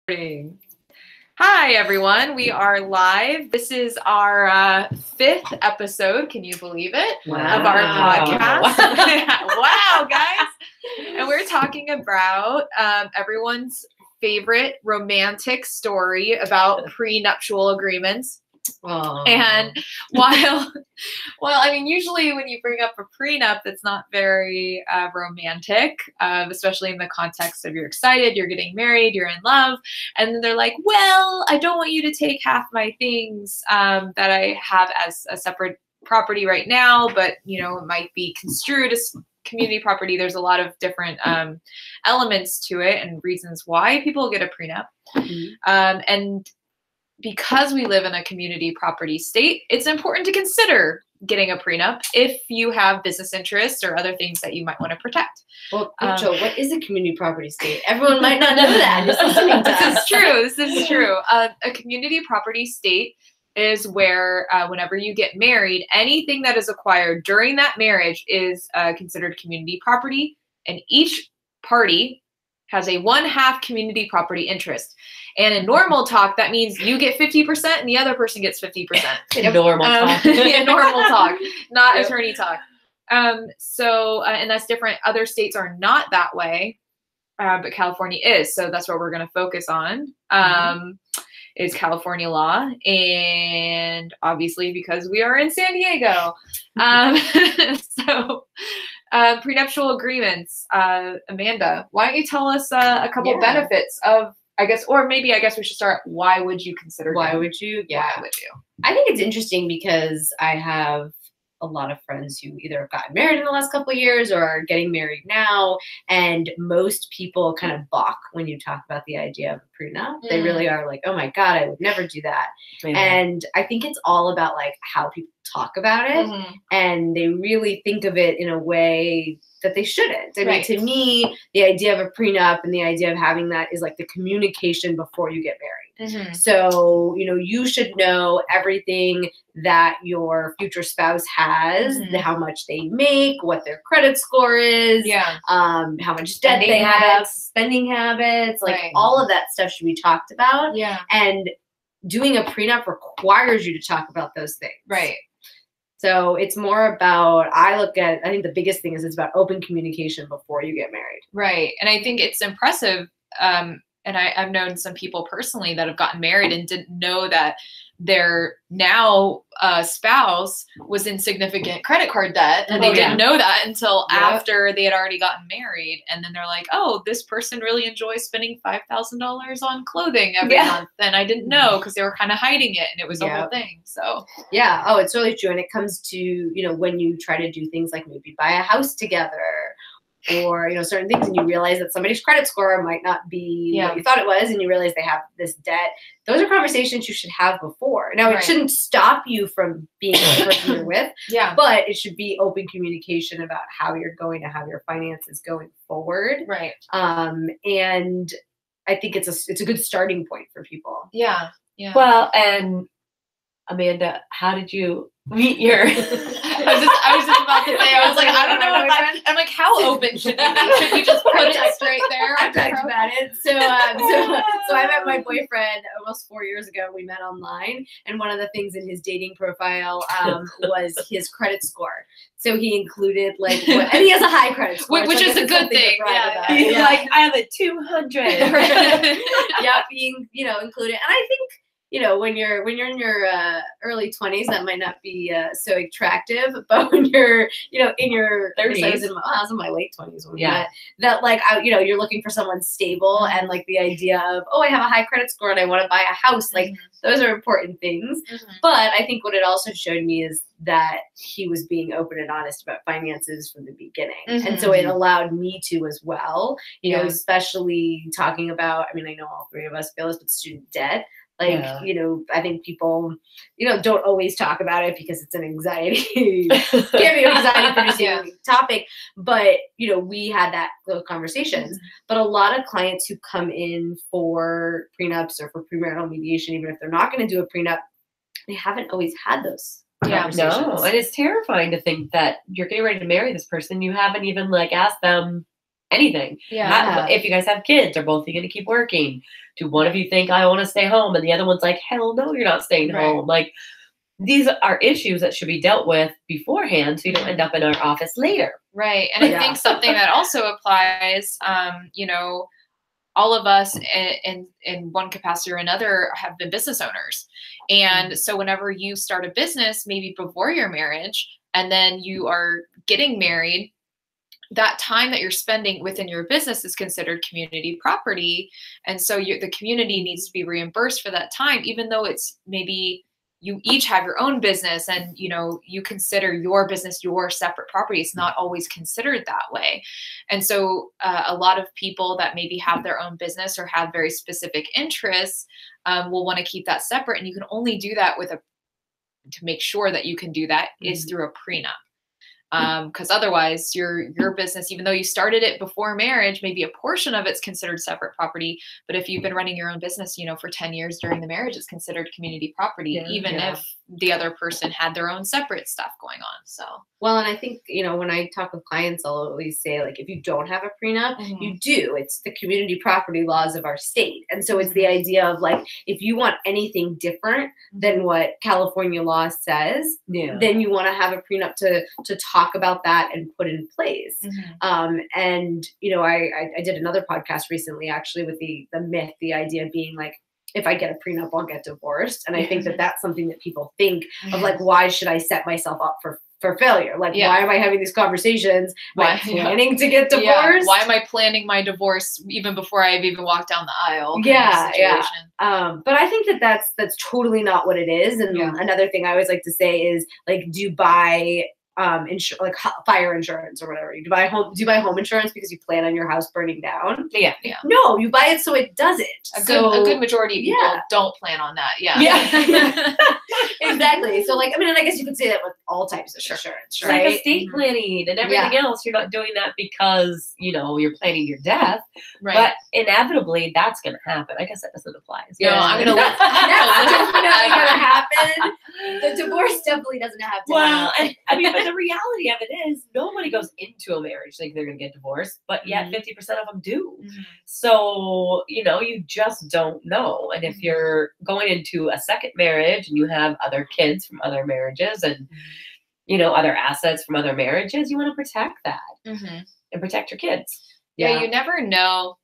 Hi, everyone. We are live. This is our fifth episode, can you believe it, of our podcast. Wow, guys. And we're talking about everyone's favorite romantic story about prenuptial agreements. Aww. And while I mean, usually when you bring up a prenup, it's not very romantic, especially in the context of you're excited, you're getting married, you're in love, and then they're like, well, I don't want you to take half my things that I have as a separate property right now, but you know, it might be construed as community property. There's a lot of different elements to it and reasons why people get a prenup. And because we live in a community property state, it's important to consider getting a prenup if you have business interests or other things that you might want to protect. Well, Rachel, what is a community property state? Everyone might not know that. This is true. A community property state is where whenever you get married, anything that is acquired during that marriage is considered community property, and each party has a 1/2 community property interest. And in normal talk, that means you get 50% and the other person gets 50%. Normal talk. Yeah, normal talk, not attorney talk. And that's different. Other states are not that way, but California is. So that's what we're going to focus on. Is California law, and obviously because we are in San Diego. Prenuptial agreements. Amanda, why don't you tell us a couple benefits of, I guess we should start. Why would you consider? Why would you? Yeah. Why would you? I think it's interesting because I have a lot of friends who either have gotten married in the last couple of years or are getting married now. And most people kind of balk when you talk about the idea of a prenup. They really are like, oh my God, I would never do that. And I think it's all about like how people talk about it. And they really think of it in a way that they shouldn't. I mean, to me, the idea of a prenup and the idea of having that is like the communication before you get married. So, you know, you should know everything that your future spouse has, how much they make, what their credit score is, how much debt they have, spending habits, like all of that stuff should be talked about. And doing a prenup requires you to talk about those things. So it's more about, I think the biggest thing is it's about open communication before you get married. And I think it's impressive. And I've known some people personally that have gotten married and didn't know that their now spouse was in significant credit card debt. And they didn't know that until after they had already gotten married. And then they're like, oh, this person really enjoys spending $5,000 on clothing every month. And I didn't know because they were kind of hiding it. And it was a whole thing. So yeah. Oh, it's really true. And it comes to, you know, when you try to do things like maybe buy a house together, or, you know, certain things, and you realize that somebody's credit score might not be what you thought it was, and you realize they have this debt. Those are conversations you should have before. Now, it shouldn't stop you from being the person you're with, but it should be open communication about how you're going to have your finances going forward. And I think it's a good starting point for people. Well, and Amanda, how did you meet your? I was just about to say, I was like, I don't know if I'm like, how open should you be? Should you just put it straight there? I talked about it. So I met my boyfriend almost 4 years ago. We met online, and one of the things in his dating profile was his credit score. So he included and he has a high credit score, which is a good thing. He's like, I have a 200. Being included, and I think, you know, when you're in your early 20s, that might not be so attractive. But when you're, you know, in your 30s, I was in my late 20s when we met, that you're looking for someone stable, and like the idea of, oh, I have a high credit score and I want to buy a house. Like those are important things. But I think what it also showed me is that he was being open and honest about finances from the beginning. And so it allowed me to as well, you know, especially talking about, I mean, I know all three of us feel this, but student debt. You know, I think people, you know, don't always talk about it because it's an anxiety, producing topic. But, you know, we had those conversations. But a lot of clients who come in for prenups or for premarital mediation, even if they're not going to do a prenup, they haven't always had those conversations. No, and it's terrifying to think that you're getting ready to marry this person. You haven't even asked them anything. Yeah. If you guys have kids, are both of you going to keep working? Do one of you think I want to stay home and the other one's like, hell no, you're not staying home? Like, these are issues that should be dealt with beforehand so you don't end up in our office later. Right. And I think something that also applies, you know, all of us in one capacity or another have been business owners. And so whenever you start a business, maybe before your marriage, and then you are getting married, that time that you're spending within your business is considered community property. And so the community needs to be reimbursed for that time, even though it's maybe you each have your own business and, you know, you consider your business your separate property. It's not always considered that way. And so a lot of people that maybe have their own business or have very specific interests will want to keep that separate. And you can only do that to make sure that you can do that is through a prenup. Because otherwise your business, even though you started it before marriage, maybe a portion of it's considered separate property. But if you've been running your own business, you know, for 10 years during the marriage, it's considered community property, even if the other person had their own separate stuff going on. So, well, and I think, you know, when I talk with clients, I'll always say, like, if you don't have a prenup, you do. It's the community property laws of our state. And so it's the idea of, like, if you want anything different than what California law says, then you want to have a prenup to talk about that and put in place. And, you know, I did another podcast recently, actually, with the myth, the idea being like, if I get a prenup, I'll get divorced. And I think that that's something that people think of, like, why should I set myself up for failure? Like, why am I having these conversations? Am I planning to get divorced? Why am I planning my divorce even before I've even walked down the aisle? But I think that that's totally not what it is. And another thing I always like to say is, like, do you buy like fire insurance or whatever? Do you buy home insurance because you plan on your house burning down? No, you buy it so it doesn't. A good majority of people don't plan on that. Exactly. So, like, I mean, and I guess you could say that with all types of insurance, right? Like estate planning and everything else. You're not doing that because, you know, you're planning your death, but inevitably that's going to happen. I guess that doesn't apply. No, I'm going to let that's definitely going to happen. The divorce definitely doesn't have to happen. And I mean, but the reality of it is nobody goes into a marriage thinking they're going to get divorced, but yet 50% of them do. So, you know, you just don't know. And if you're going into a second marriage and you have other kids from other marriages and, you know, other assets from other marriages, you want to protect that and protect your kids. Yeah, you never know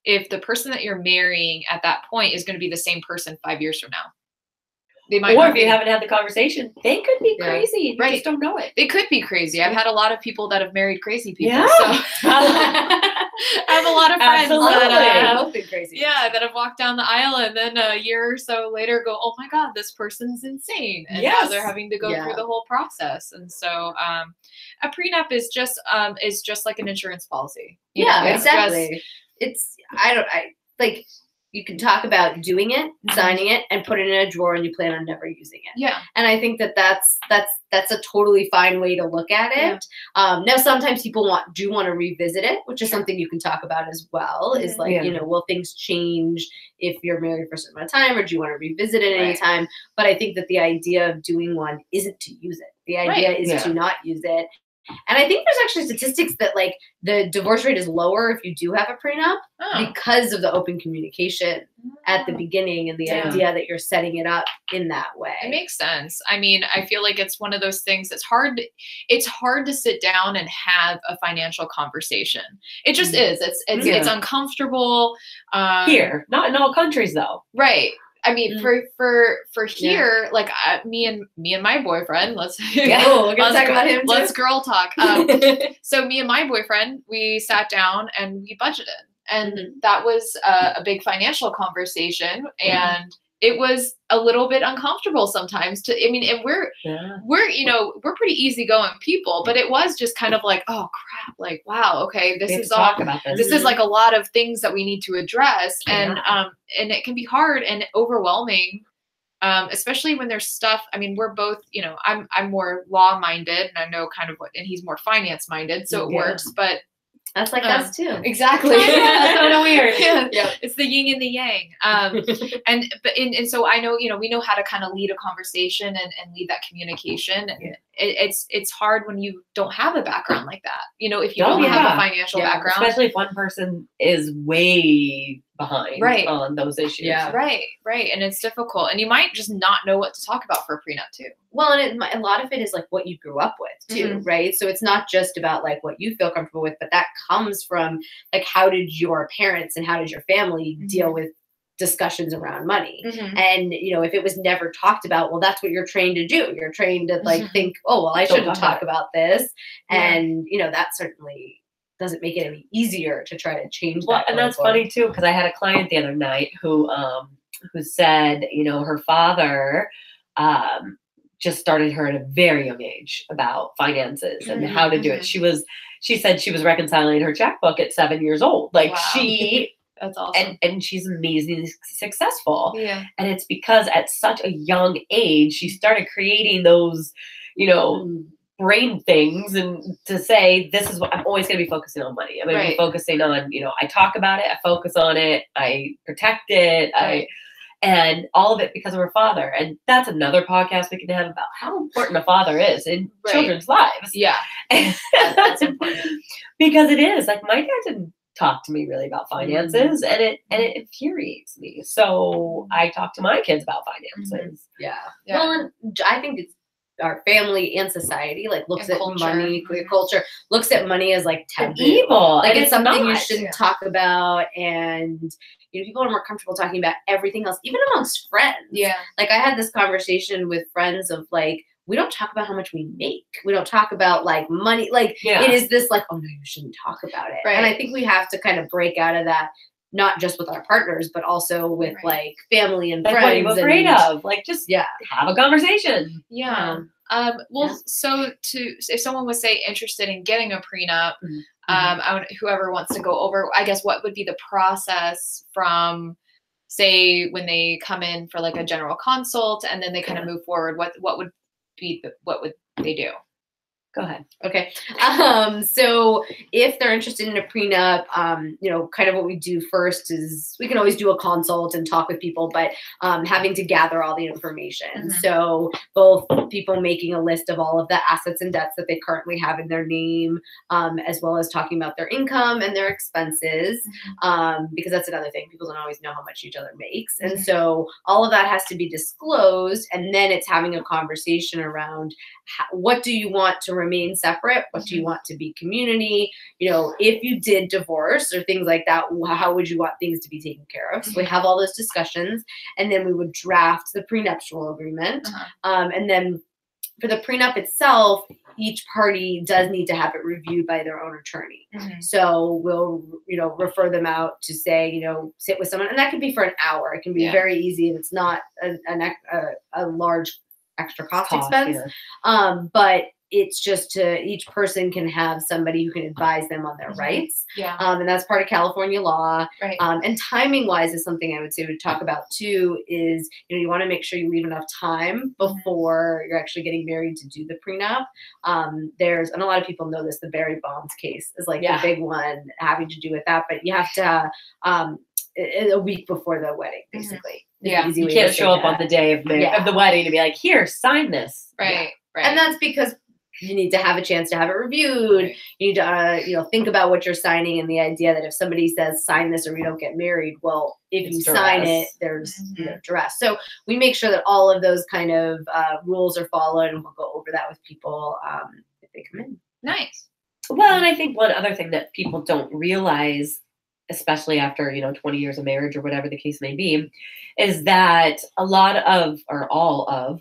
if the person that you're marrying at that point is going to be the same person 5 years from now. They might, or if you haven't had the conversation, they could be crazy. You just don't know it. They could be crazy. I've had a lot of people that have married crazy people. So I have a lot of friends that have been crazy. That have walked down the aisle and then a year or so later go, oh my God, this person's insane. And now they're having to go through the whole process. And so a prenup is just like an insurance policy. You know, exactly. You can talk about doing it, signing it, and put it in a drawer, and you plan on never using it. Yeah. And I think that that's a totally fine way to look at it. Now, sometimes people do want to revisit it, which is something you can talk about as well. Is like, you know, will things change if you're married for a certain amount of time, or do you want to revisit it any time? But I think that the idea of doing one isn't to use it. The idea is to not use it. And I think there's actually statistics that, like, the divorce rate is lower if you do have a prenup because of the open communication at the beginning and the idea that you're setting it up in that way. It makes sense. I mean, I feel like it's one of those things that's hard. It's hard to sit down and have a financial conversation. It just is. It's uncomfortable. Here, not in all countries though. Right. I mean, for here, like me and my boyfriend, we're gonna talk about him too. Let's girl talk. So me and my boyfriend, we sat down and we budgeted, and that was a big financial conversation, and it was a little bit uncomfortable sometimes. And we're you know, we're pretty easygoing people, but it was just kind of like, oh crap, like wow, okay, this is like a lot of things that we need to address, and it can be hard and overwhelming, especially when there's stuff. I mean, we're both, you know, I'm more law minded, and I know kind of what, and he's more finance minded, so it works, but. That's like us too. Exactly. That's kind of weird. It's the yin and the yang. And so I know, you know, we know how to kind of lead a conversation and lead that communication. it's hard when you don't have a background like that. You know, if you Oh, don't have yeah. a financial Yeah. background. Especially if one person is way behind Right. on those issues. Yeah. Right. And it's difficult. And you might just not know what to talk about for a prenup too. Well, and a lot of it is like what you grew up with too, right? So it's not just about like what you feel comfortable with, but that comes from like how did your parents and how did your family deal with discussions around money. And you know, if it was never talked about, well, that's what you're trained to do. You're trained to like think, oh well, I shouldn't talk about this. And you know, that certainly doesn't make it any easier to try to change that. Well, and that's funny too, because I had a client the other night who said, you know, her father just started her at a very young age about finances and how to do it. She said she was reconciling her checkbook at 7 years old. Like that's awesome. And she's amazingly successful. Yeah. And it's because at such a young age, she started creating those, you know, brain things and to say, this is what I'm always going to be focusing on money. I'm going to be focusing on, you know, I talk about it, I focus on it, I protect it, and all of it because of her father. And that's another podcast we can have about how important a father is in children's lives. Yeah. That's important. Because it is. Like my dad didn't talk to me really about finances and it infuriates me. So I talk to my kids about finances. Yeah. Well, and I think it's our family and society like looks at money, culture looks at money as like taboo, evil, like and it's something you not. shouldn't talk about, and you know, people are more comfortable talking about everything else, even amongst friends. Yeah, like I had this conversation with friends of like, we don't talk about how much we make. We don't talk about like money. Like it is this like, oh no, you shouldn't talk about it. And I think we have to kind of break out of that. Not just with our partners, but also with like family and friends. What are you afraid of? Like, just have a conversation. So if someone was say interested in getting a prenup, whoever wants to go over, I guess what would be the process from say when they come in for like a general consult and then they kind of move forward? What would they do? Go ahead. Okay. So if they're interested in a prenup, you know, kind of what we do first is we can always do a consult and talk with people, but having to gather all the information. So both people making a list of all of the assets and debts that they currently have in their name, as well as talking about their income and their expenses, because that's another thing. People don't always know how much each other makes. And so all of that has to be disclosed. And then it's having a conversation around what do you want to remain separate? What do you want to be community? You know, if you did divorce or things like that, how would you want things to be taken care of? So we have all those discussions, and then we would draft the prenuptial agreement. And then for the prenup itself, each party does need to have it reviewed by their own attorney. So we'll, you know, refer them out to say, you know, sit with someone, and that could be for an hour. It can be very easy, and it's not a large extra cost expense. But it's just to each person can have somebody who can advise them on their rights. And that's part of California law. And timing wise is something I would say we talk about too, is, you know, you want to make sure you leave enough time before you're actually getting married to do the prenup. There's, and a lot of people know this, the Barry Bonds case is like the big one having to do with that, but you have to, a week before the wedding, basically. You can't show up on the day of the wedding to be like, here, sign this. And that's because you need to have a chance to have it reviewed. You need to, you know, think about what you're signing, and the idea that if somebody says sign this or we don't get married, well, if you sign it, there's you know, duress. So we make sure that all of those kind of rules are followed, and we'll go over that with people if they come in. Nice. Well, and I think one other thing that people don't realize, especially after, you know, 20 years of marriage or whatever the case may be, is that a lot of, or all of,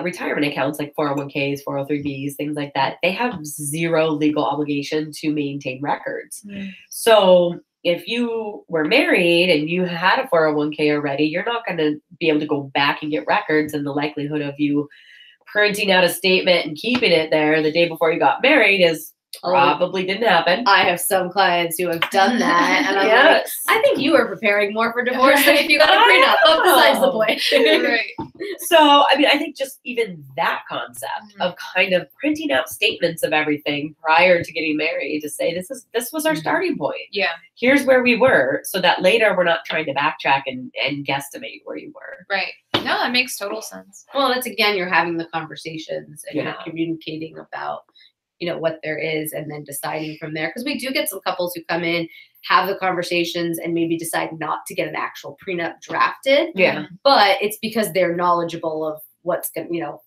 retirement accounts like 401ks, 403bs, things like that, they have zero legal obligation to maintain records. So if you were married and you had a 401k already, you're not going to be able to go back and get records, and the likelihood of you printing out a statement and keeping it there the day before you got married is probably didn't happen. I have some clients who have done that, and I'm like, I think you were preparing more for divorce than if you got a prenup. But besides the point. So, I mean, I think just even that concept of kind of printing out statements of everything prior to getting married to say this was our starting point. Here's where we were, so that later we're not trying to backtrack and guesstimate where you were. Right. No, that makes total sense. Well, that's again, you're having the conversations and you're Yeah. communicating about, what there is, and then deciding from there. Because we do get some couples who come in, have the conversations, and maybe decide not to get an actual prenup drafted. Yeah. But it's because they're knowledgeable of what's going, what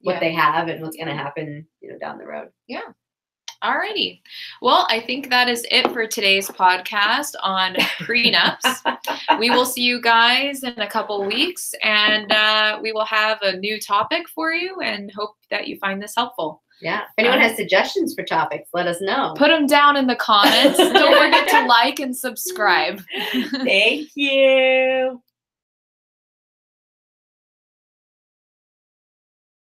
Yeah. they have and what's going to happen, down the road. Yeah. Alrighty. Well, I think that is it for today's podcast on prenups. We will see you guys in a couple weeks, and we will have a new topic for you, and hope that you find this helpful. Yeah. If anyone has suggestions for topics, let us know. Put them down in the comments. Don't forget to like and subscribe. Thank you.